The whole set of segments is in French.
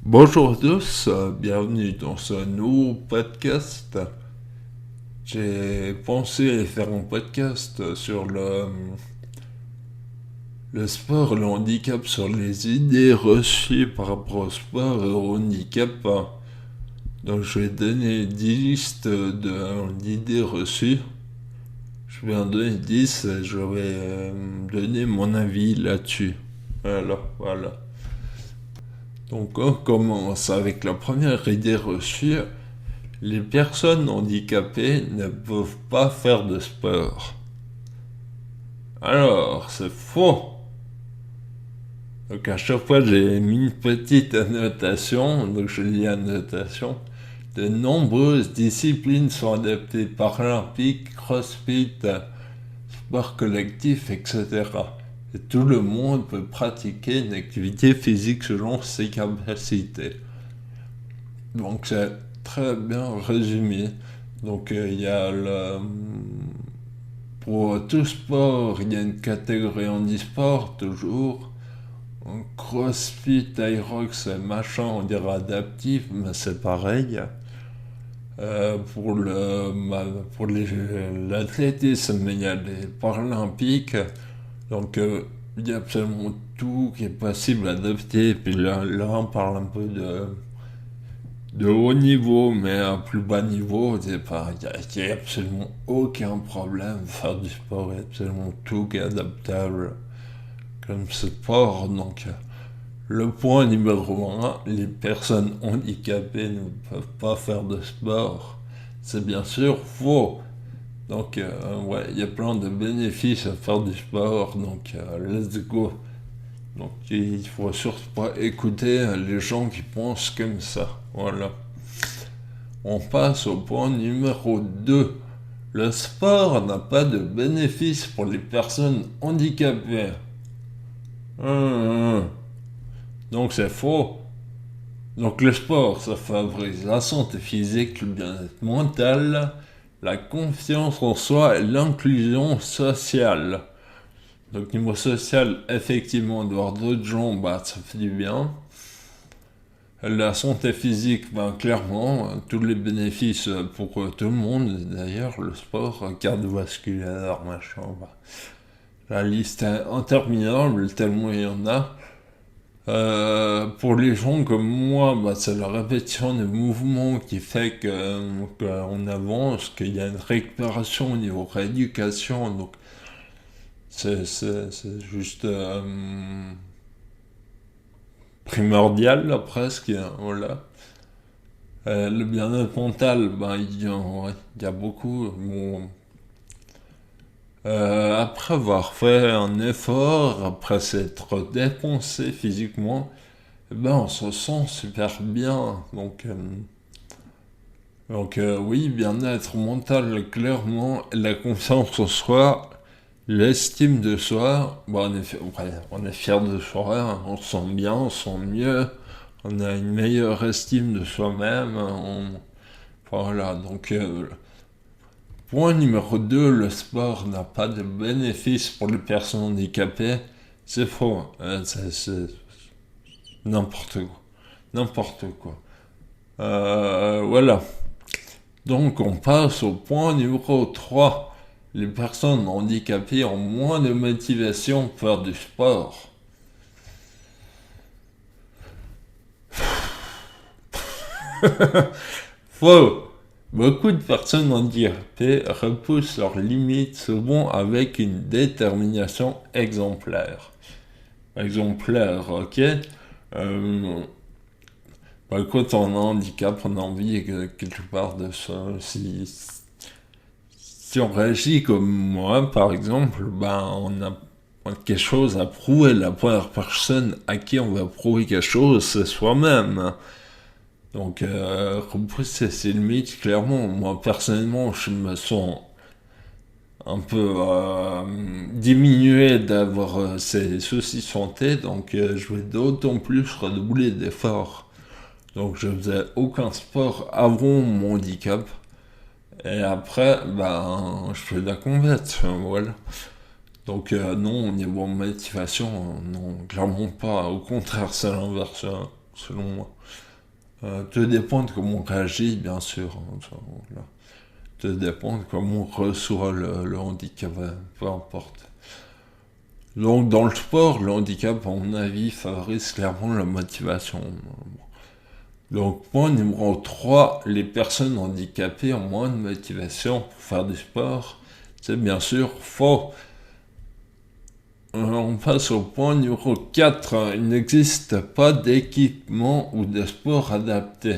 Bonjour à tous, bienvenue dans ce nouveau podcast. J'ai pensé faire un podcast sur le sport et le handicap, sur les idées reçues par rapport au sport et au handicap. Donc je vais donner 10 listes d'idées reçues. Je vais en donner 10 et je vais donner mon avis là-dessus. Voilà. Donc on commence avec la première idée reçue. Les personnes handicapées ne peuvent pas faire de sport. Alors, c'est faux. Donc à chaque fois j'ai mis une petite annotation, donc je lis annotation. De nombreuses disciplines sont adaptées, paralympiques, crossfit, sport collectif, etc. Et tout le monde peut pratiquer une activité physique selon ses capacités. Donc c'est très bien résumé. Donc il y a pour tout sport, il y a une catégorie handisport toujours. CrossFit, Aerox, machin, on dirait adaptif, mais c'est pareil. Pour l'athlétisme, il y a les paralympiques. Donc il y a absolument tout qui est possible d'adapter. Puis là, on parle un peu de haut niveau, mais à plus bas niveau, il n'y a absolument aucun problème de faire du sport, il y a absolument tout qui est adaptable comme sport. Donc, le point numéro un, les personnes handicapées ne peuvent pas faire de sport. C'est bien sûr faux. Donc, ouais, il y a plein de bénéfices à faire du sport, donc let's go. Donc il faut surtout pas écouter les gens qui pensent comme ça. Voilà. On passe au point numéro 2. Le sport n'a pas de bénéfice pour les personnes handicapées. Donc c'est faux. Donc le sport, ça favorise la santé physique, le bien-être mental, la confiance en soi et l'inclusion sociale. Donc niveau social, effectivement, de voir d'autres gens, ça fait du bien. La santé physique, clairement, tous les bénéfices pour tout le monde, d'ailleurs, le sport, cardiovasculaire, machin, la liste est interminable, tellement il y en a. Pour les gens comme moi, c'est la répétition des mouvements qui fait qu'on avance, qu'il y a une récupération au niveau rééducation, donc c'est juste primordial là presque, voilà. Le bien-être mental, il y a beaucoup. Bon, après avoir fait un effort, après s'être dépensé physiquement, on se sent super bien. Donc oui, bien-être mental, clairement, la confiance en soi, l'estime de soi, on est fier de soi, hein, on se sent bien, on se sent mieux, on a une meilleure estime de soi-même, voilà, donc point numéro 2, le sport n'a pas de bénéfice pour les personnes handicapées, c'est faux, c'est n'importe quoi, n'importe quoi. Voilà, donc on passe au point numéro 3. Les personnes handicapées ont moins de motivation pour faire du sport. Faux. Beaucoup de personnes handicapées repoussent leurs limites souvent avec une détermination exemplaire. Exemplaire, ok. euh, Quand on a un handicap, on a envie quelque part de ça. Si on réagit comme moi, par exemple, on a quelque chose à prouer. La première personne à qui on va prouver quelque chose, c'est soi-même. Donc, repousser ses limites, clairement, moi personnellement, je me sens un peu diminué d'avoir ces soucis de santé, donc je vais d'autant plus redoubler d'efforts. Donc, je faisais aucun sport avant mon handicap. Et après, je fais de la compète, voilà. Donc non, au niveau motivation, non, clairement pas. Au contraire, c'est l'inverse. selon moi. Tout dépend de comment on réagit, bien sûr. Voilà. Tout dépend de comment on reçoit le handicap, peu importe. Donc, dans le sport, le handicap, à mon avis, favorise clairement la motivation. Donc, point numéro 3, les personnes handicapées ont moins de motivation pour faire du sport. C'est bien sûr faux. On passe au point numéro 4. Il n'existe pas d'équipement ou de sport adapté.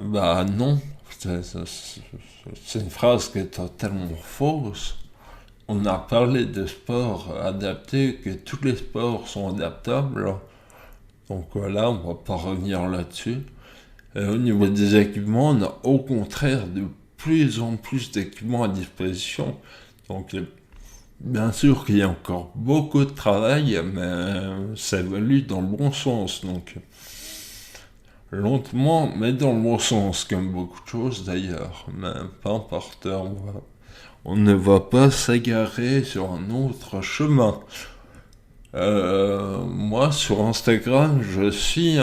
Bah non, c'est une phrase qui est totalement fausse. On a parlé de sport adapté, que tous les sports sont adaptables. Donc voilà, on va pas revenir là-dessus. Et au niveau des équipements, on a au contraire de plus en plus d'équipements à disposition. Donc bien sûr qu'il y a encore beaucoup de travail, mais ça évolue dans le bon sens. Donc lentement, mais dans le bon sens, comme beaucoup de choses d'ailleurs. Mais peu importe, on ne va pas s'égarer sur un autre chemin. Moi, sur Instagram, je suis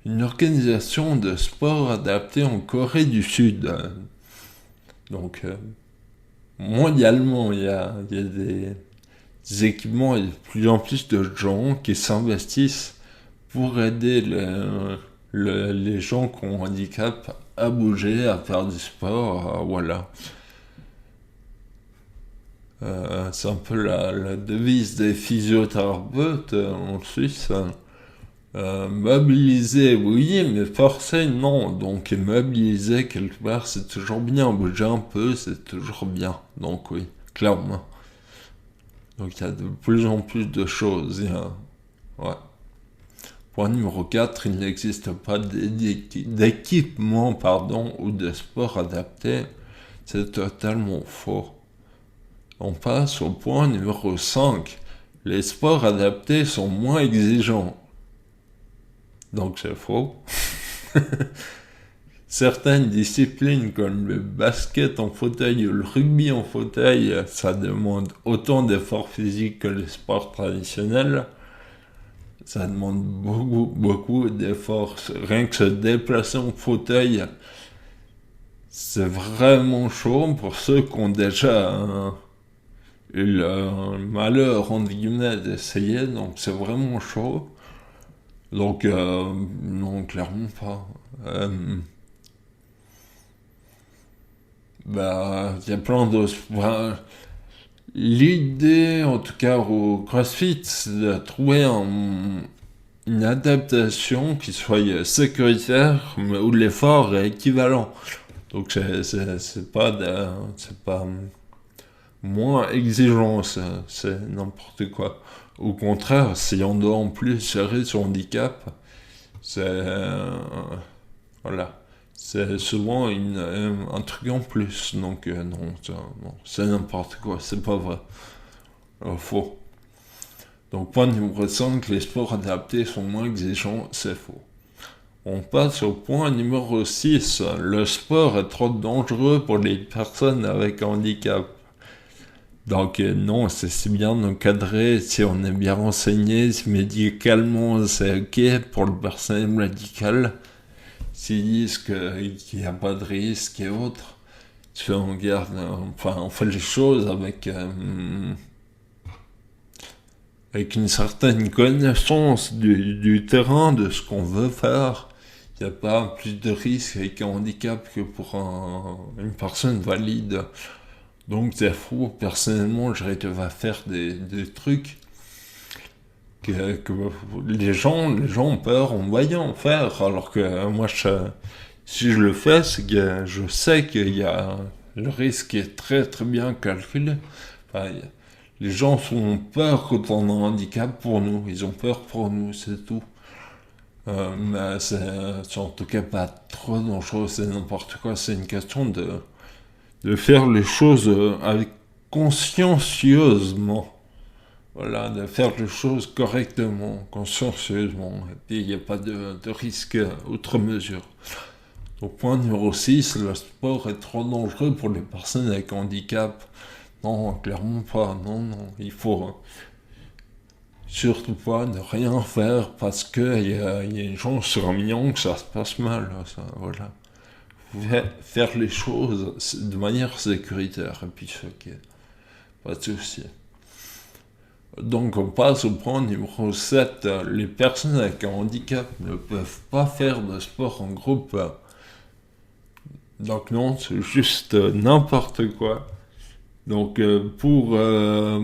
une organisation de sport adapté en Corée du Sud. Donc, mondialement, il y a des équipements et de plus en plus de gens qui s'investissent pour aider les gens qui ont un handicap à bouger, à faire du sport, voilà. C'est un peu la devise des physiothérapeutes en Suisse. Mobiliser, oui, mais forcer, non. Donc mobiliser quelque part, c'est toujours bien. Bouger un peu, c'est toujours bien. Donc oui, clairement. Donc il y a de plus en plus de choses. Ouais. Point numéro 4, il n'existe pas d'équipement ou de sport adapté. C'est totalement faux. On passe au point numéro 5. Les sports adaptés sont moins exigeants. Donc c'est faux. Certaines disciplines comme le basket en fauteuil ou le rugby en fauteuil, ça demande autant d'efforts physiques que les sports traditionnels. Ça demande beaucoup d'efforts. Rien que se déplacer en fauteuil, c'est vraiment chaud pour ceux qui ont déjà eu le malheur, entre guillemets, d'essayer. Donc c'est vraiment chaud. Donc, non, clairement pas. Il y a plein de... l'idée, en tout cas au CrossFit, c'est de trouver une adaptation qui soit sécuritaire, mais où l'effort est équivalent. Donc, c'est pas moins exigeant, c'est n'importe quoi. Au contraire, si on doit en plus gérer son handicap, voilà, c'est souvent un truc en plus. Donc non, c'est n'importe quoi, c'est pas vrai. Faux. Donc point numéro 5, les sports adaptés sont moins exigeants, c'est faux. On passe au point numéro 6, le sport est trop dangereux pour les personnes avec un handicap. Donc non, c'est bien encadré, si on est bien renseigné, si médicalement c'est ok pour le personnel médical, s'ils disent qu'il n'y a pas de risque et autres, on garde, on fait les choses avec une certaine connaissance du terrain, de ce qu'on veut faire. Il n'y a pas plus de risque avec un handicap que pour une personne valide. Donc c'est fou, personnellement, je vais faire des trucs que les gens ont peur en voyant faire, alors que moi, si je le fais, c'est que je sais qu'il y a le risque est très très bien calculé. Les gens ont peur quand on a un handicap pour nous, ils ont peur pour nous, c'est tout. Mais c'est en tout cas pas trop dangereux, c'est n'importe quoi, c'est une question de faire les choses avec consciencieusement. Voilà, de faire les choses correctement, consciencieusement. Et puis, il n'y a pas de risque outre mesure. Donc, point numéro 6, le sport est trop dangereux pour les personnes avec handicap. Non, clairement pas. Non, il faut surtout pas de rien faire parce qu'il y a une chance sur un million que ça se passe mal. Ça, voilà. Faire les choses de manière sécuritaire, et puis ok, pas de souci. Donc on passe au point numéro 7. Les personnes avec un handicap ne peuvent pas faire de sport en groupe. Donc non, c'est juste n'importe quoi. Donc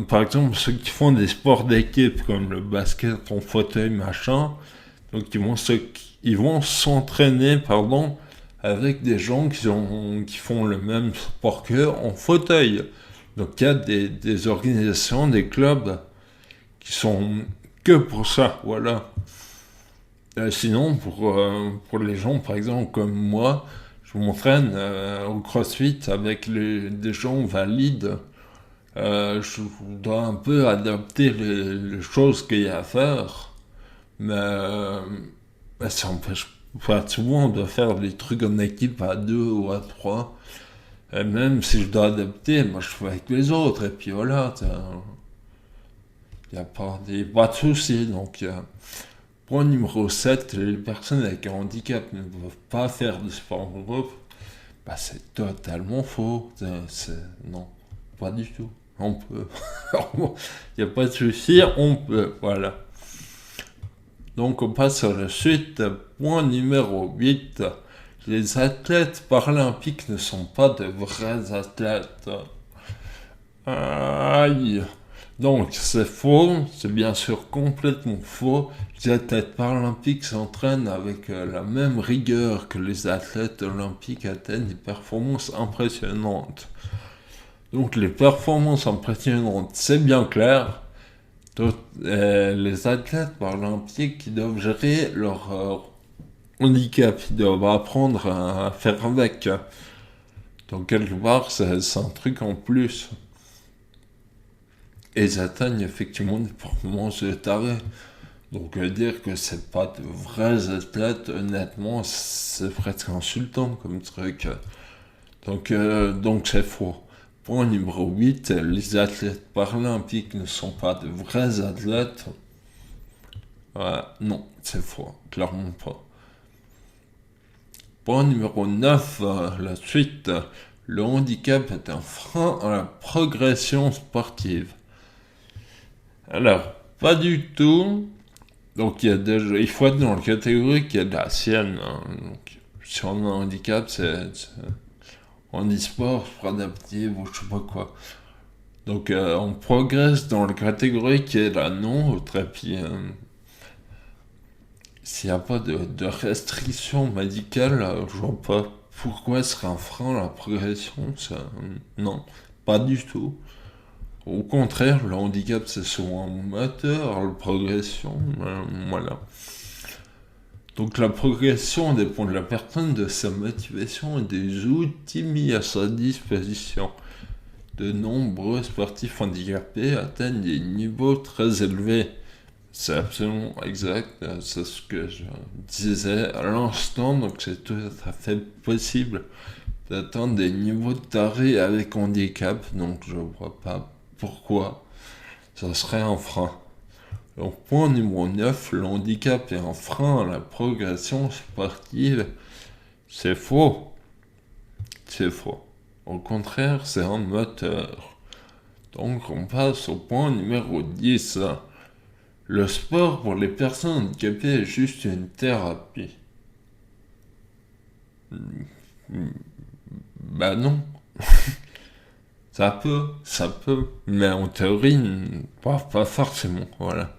par exemple ceux qui font des sports d'équipe comme le basket en fauteuil machin, donc ils vont s'entraîner avec des gens qui font le même sport qu'eux en fauteuil. Donc il y a des organisations, des clubs qui sont que pour ça, voilà. Sinon, pour les gens, par exemple, comme moi, je m'entraîne au CrossFit avec des gens valides. Je dois un peu adapter les choses qu'il y a à faire, mais ça empêche pas souvent de faire des trucs en équipe à 2 ou à 3. Et même si je dois adapter, moi je fais avec les autres, et puis voilà, il n'y a pas de souci. Donc, point numéro 7, les personnes avec un handicap ne peuvent pas faire de sport en groupe. Bah, c'est totalement faux. Non, pas du tout. On peut. Il n'y a pas de souci, on peut. Voilà. Donc, on passe à la suite. Point numéro 8. Les athlètes paralympiques ne sont pas de vrais athlètes. Aïe. Donc, c'est faux, c'est bien sûr complètement faux. Les athlètes paralympiques s'entraînent avec la même rigueur que les athlètes olympiques, atteignent des performances impressionnantes. Donc, les performances impressionnantes, c'est bien clair. Les athlètes paralympiques, ils doivent gérer leur handicap, ils doivent apprendre à faire avec. Donc, quelque part, c'est un truc en plus. Et ils atteignent effectivement des performances de tarés. Donc dire que c'est pas de vrais athlètes, honnêtement, c'est presque insultant comme truc. Donc c'est faux. Point numéro 8, les athlètes paralympiques ne sont pas de vrais athlètes. Non, c'est faux, clairement pas. Point numéro 9, la suite. Le handicap est un frein à la progression sportive. Alors, pas du tout. Donc, il faut être dans la catégorie qui est de la sienne. Hein. Donc, si on a un handicap, on dit sport, sport adaptif ou je sais pas quoi. Donc, on progresse dans la catégorie qui est la nôtre. Et puis, s'il n'y a pas de restriction médicale, je vois pas pourquoi ce serait un frein à la progression. Non, pas du tout. Au contraire, le handicap, c'est souvent un moteur, la progression, voilà. Donc la progression dépend de la personne, de sa motivation et des outils mis à sa disposition. De nombreux sportifs handicapés atteignent des niveaux très élevés. C'est absolument exact, c'est ce que je disais à l'instant, donc c'est tout à fait possible d'atteindre des niveaux de taré avec handicap, donc je vois pas pourquoi ça serait un frein. Donc, point numéro 9, le handicap est un frein à la progression sportive. C'est faux. C'est faux. Au contraire, c'est un moteur. Donc, on passe au point numéro 10. Le sport pour les personnes handicapées est juste une thérapie. Bah non. Ça peut, mais en théorie, pas forcément, voilà.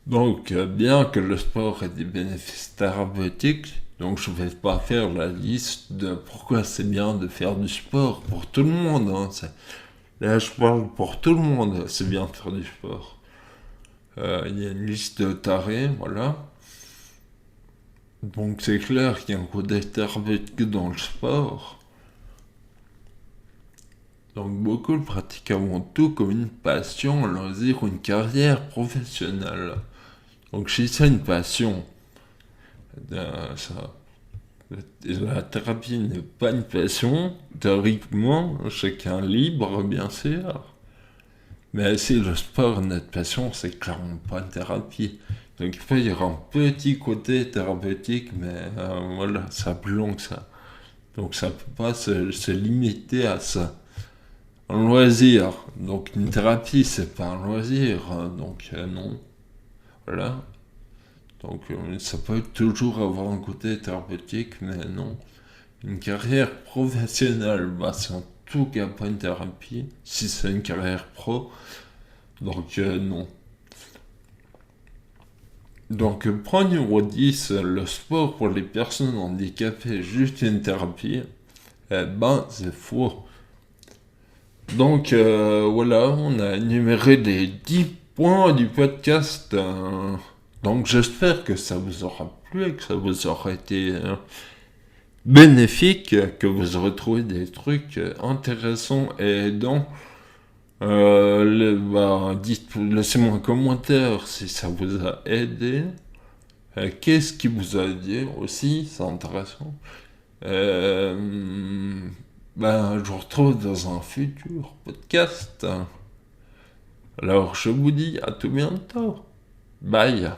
Donc, bien que le sport ait des bénéfices thérapeutiques, donc je vais pas faire la liste de pourquoi c'est bien de faire du sport pour tout le monde. Hein. Là, je parle pour tout le monde, c'est bien de faire du sport. Il y a une liste de tarés, voilà. Donc c'est clair qu'il y a un côté thérapeutique dans le sport. Donc beaucoup le pratiquent avant tout comme une passion, un loisir ou une carrière professionnelle. Donc si c'est une passion, la thérapie n'est pas une passion, théoriquement, chacun libre bien sûr. Mais si le sport est notre passion, c'est clairement pas une thérapie. Donc il peut y avoir un petit côté thérapeutique, mais voilà, ça a plus long que ça. Donc ça peut pas se limiter à ça. Un loisir, donc une thérapie, c'est pas un loisir, hein, donc non. Voilà. Donc ça peut toujours avoir un côté thérapeutique, mais non. Une carrière professionnelle, bah, c'est en tout cas pas une thérapie, si c'est une carrière pro, donc non. Donc point numéro 10, le sport pour les personnes handicapées est juste une thérapie. Eh ben, c'est faux. Donc voilà, on a énuméré les 10 points du podcast. Donc j'espère que ça vous aura plu et que ça vous aura été bénéfique, que vous aurez trouvé des trucs intéressants et aidants. Laissez-moi un commentaire si ça vous a aidé. Qu'est-ce qui vous a aidé aussi, c'est intéressant. Je vous retrouve dans un futur podcast. Alors je vous dis à tout bientôt. Bye.